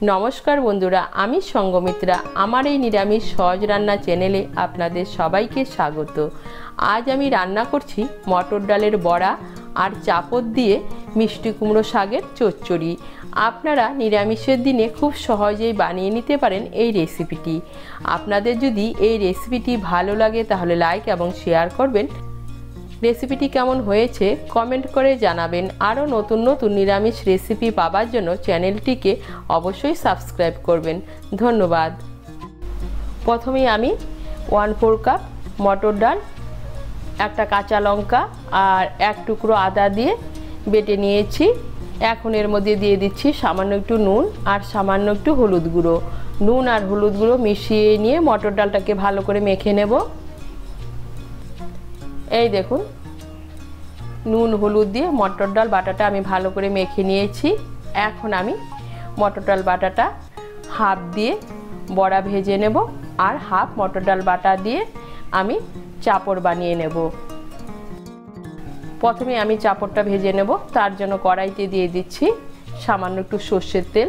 नमस्कार बंधुरा आमी संगमित्रा आमार এই নিরামিষ সহজ রান্না চ্যানেলে আপনাদের সবাইকে স্বাগত। আজ আমি রান্না করছি মটর ডালের বড়া আর চাপত দিয়ে মিষ্টি কুমড়ো শাকের চচ্চড়ি। আপনারা নিরামিষের দিনে খুব সহজেই বানিয়ে নিতে পারেন এই রেসিপিটি। আপনাদের যদি এই রেসিপিটি ভালো লাগে তাহলে লাইক এবং শেয়ার করবেন। রেসিপিটি কেমন হয়েছে কমেন্ট করে জানাবেন। আরও নতুন নতুন নিরামিষ রেসিপি পাওয়ার জন্য চ্যানেলটিকে অবশ্যই সাবস্ক্রাইব করবেন। ধন্যবাদ। প্রথমেই আমি 1/4 কাপ মটর ডাল, একটা কাঁচা লঙ্কা আর এক টুকরো আদা দিয়ে বেটে নিয়েছি। এখন এর মধ্যে দিয়ে দিচ্ছি সামান্য একটু নুন আর সামান্য একটু হলুদ গুঁড়ো। নুন আর হলুদ গুঁড়ো মিশিয়ে নিয়ে মটর ডালটাকে ভালো করে মেখে নেব। এই দেখুন নুন হলুদ দিয়ে মটর ডাল বাটাটা আমি ভালো করে মেখে নিয়েছি। এখন আমি মটর ডাল বাটাটা হাফ দিয়ে বড়া ভেজে নেব আর হাফ মটর ডাল বাটা দিয়ে আমি চাপড় বানিয়ে নেব। প্রথমে আমি চাপড়টা ভেজে নেব। তার জন্য কড়াইতে দিয়ে দিচ্ছি সামান্য একটু সর্ষের তেল।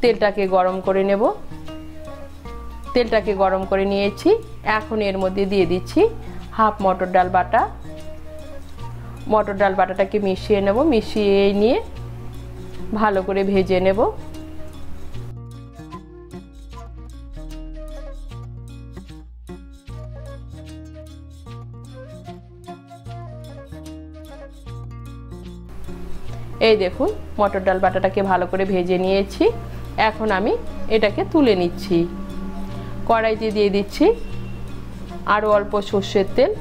তেলটাকে গরম করে নেব। তেলটাকে গরম করে নিয়েছি। এখন এর মধ্যে দিয়ে দিচ্ছি হাফ মটর ডাল বাটা। মটর ডাল বাটাটাকে মিশিয়ে নেব। মিশিয়ে নিয়ে ভালো করে ভেজে নেব। এই দেখুন মটর ডাল বাটাটাকে ভালো করে ভেজে নিয়েছি। এখন আমি এটাকে তুলে নিচ্ছি। কড়াইতে দিয়ে দিচ্ছি আরও অল্প সর্ষের তেল।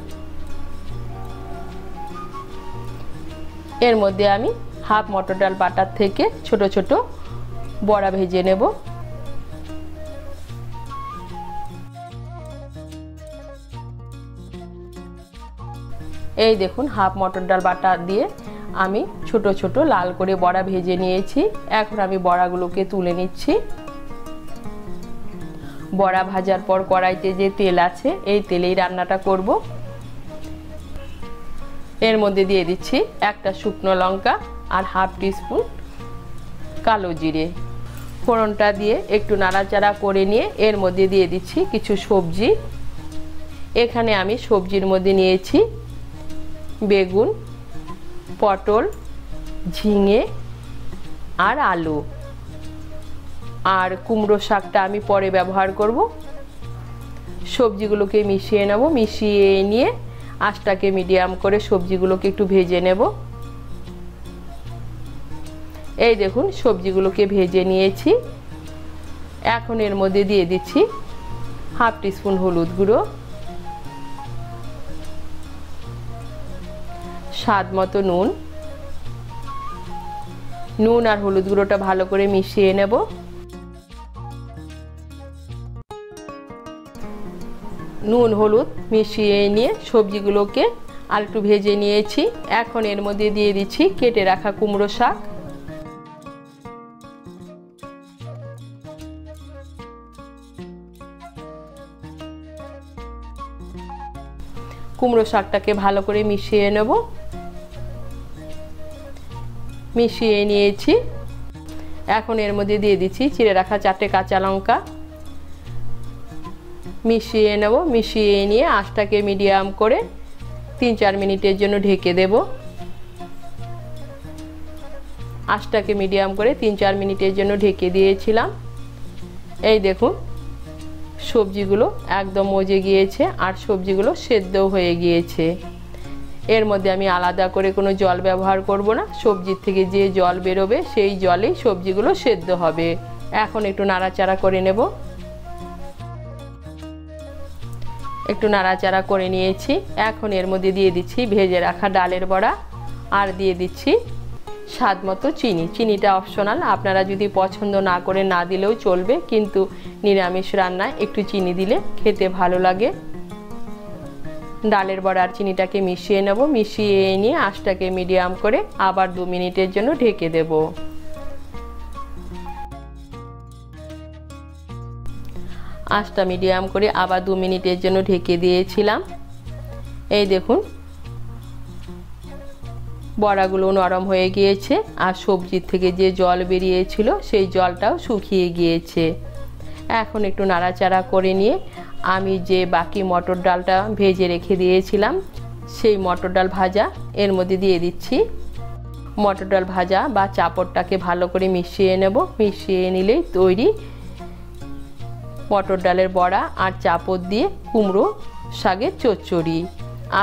এর মধ্যে আমি হাফ মটর ডাল বাটার থেকে ছোট ছোট বড়া ভেজে নেব। এই দেখুন হাফ মটর ডাল বাটা দিয়ে আমি ছোট ছোট লাল করে বড়া ভেজে নিয়েছি। এখন আমি বড়াগুলোকে তুলে নিচ্ছি। বড়া ভাজার পর কড়াইতে যে তেল আছে এই তেলেই রান্নাটা করব। এর মধ্যে দিয়ে দিচ্ছি একটা শুকনো লঙ্কা আর হাফ টিস্পুন কালো জিরে। ফোড়নটা দিয়ে একটু নাড়াচাড়া করে নিয়ে এর মধ্যে দিয়ে দিচ্ছি কিছু সবজি। এখানে আমি সবজির মধ্যে নিয়েছি বেগুন, পটল, ঝিঙে আর আলু। আর কুমড়ো শাকটা আমি পরে ব্যবহার করব। সবজিগুলোকে মিশিয়ে নেব। মিশিয়ে নিয়ে আঁচটাকে মিডিয়াম করে সবজিগুলোকে একটু ভেজে নেব। এই দেখুন সবজিগুলোকে ভেজে নিয়েছি। এখন এর মধ্যে দিয়ে দিচ্ছি হাফ টিস্পুন হলুদ গুঁড়ো, স্বাদ মতো নুন। নুন আর হলুদ গুঁড়োটা ভালো করে মিশিয়ে নেব। নুন হলুদ মিশিয়ে নিয়ে সবজিগুলোকে আর একটু ভেজে নিয়েছি। এখন এর মধ্যে দিয়ে দিচ্ছি কেটে রাখা কুমড়ো শাক। কুমড়ো শাকটাকে ভালো করে মিশিয়ে নেব। মিশিয়ে নিয়েছি। এখন এর মধ্যে দিয়ে দিচ্ছি চিড়ে রাখা 4টে কাঁচা লঙ্কা। মিশিয়ে নেব। মিশিয়ে নিয়ে আঁচটাকে মিডিয়াম করে 3-4 মিনিটের জন্য ঢেকে দেব। আঁচটাকে মিডিয়াম করে 3-4 মিনিটের জন্য ঢেকে দিয়েছিলাম। এই দেখুন সবজিগুলো একদম মজে গিয়েছে আর সবজিগুলো সেদ্ধ হয়ে গিয়েছে। এর মধ্যে আমি আলাদা করে কোনো জল ব্যবহার করব না। সবজির থেকে যে জল বেরোবে সেই জলেই সবজিগুলো সেদ্ধ হবে। এখন একটু নাড়াচাড়া করে নেব। একটু নাড়াচাড়া করে নিয়েছি। এখন এর মধ্যে দিয়ে দিচ্ছি ভেজে রাখা ডালের বড়া আর দিয়ে দিচ্ছি স্বাদ মতো চিনি। চিনিটা অপশনাল, আপনারা যদি পছন্দ না করে না দিলেও চলবে, কিন্তু নিরামিষ রান্নায় একটু চিনি দিলে খেতে ভালো লাগে। ডালের বড়া আর চিনিটাকে মিশিয়ে নেব। মিশিয়ে নিয়ে আঁচটাকে মিডিয়াম করে আবার 2 মিনিটের জন্য ঢেকে দেব। আঁচটা মিডিয়াম করে আবার 2 মিনিটের জন্য ঢেকে দিয়েছিলাম। এই দেখুন বড়াগুলো নরম হয়ে গিয়েছে আর সবজির থেকে যে জল বেরিয়েছিল সেই জলটাও শুকিয়ে গিয়েছে। এখন একটু নাড়াচাড়া করে নিয়ে আমি যে বাকি মটর ডালটা ভেজে রেখে দিয়েছিলাম সেই মটর ডাল ভাজা এর মধ্যে দিয়ে দিচ্ছি। মটর ডাল ভাজা বা চাপড়টাকে ভালো করে মিশিয়ে নেব। মিশিয়ে নিলেই তৈরি মটর ডালের বড়া আর চাপড় দিয়ে কুমড়ো শাকের চচ্চড়ি।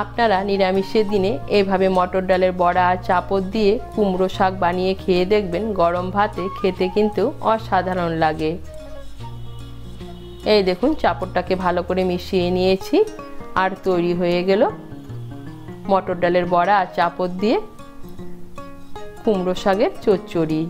আপনারা নিরামিষের দিনে এইভাবে মটর ডালের বড়া আর চাপড় দিয়ে কুমড়ো শাক বানিয়ে খেয়ে দেখবেন, গরম ভাতে খেতে কিন্তু অসাধারণ লাগে। এই দেখুন চাপড়টাকে ভালো করে মিশিয়ে নিয়েছি আর তৈরি হয়ে গেল মটর ডালের বড়া আর চাপড় দিয়ে কুমড়ো শাকের চচ্চড়ি।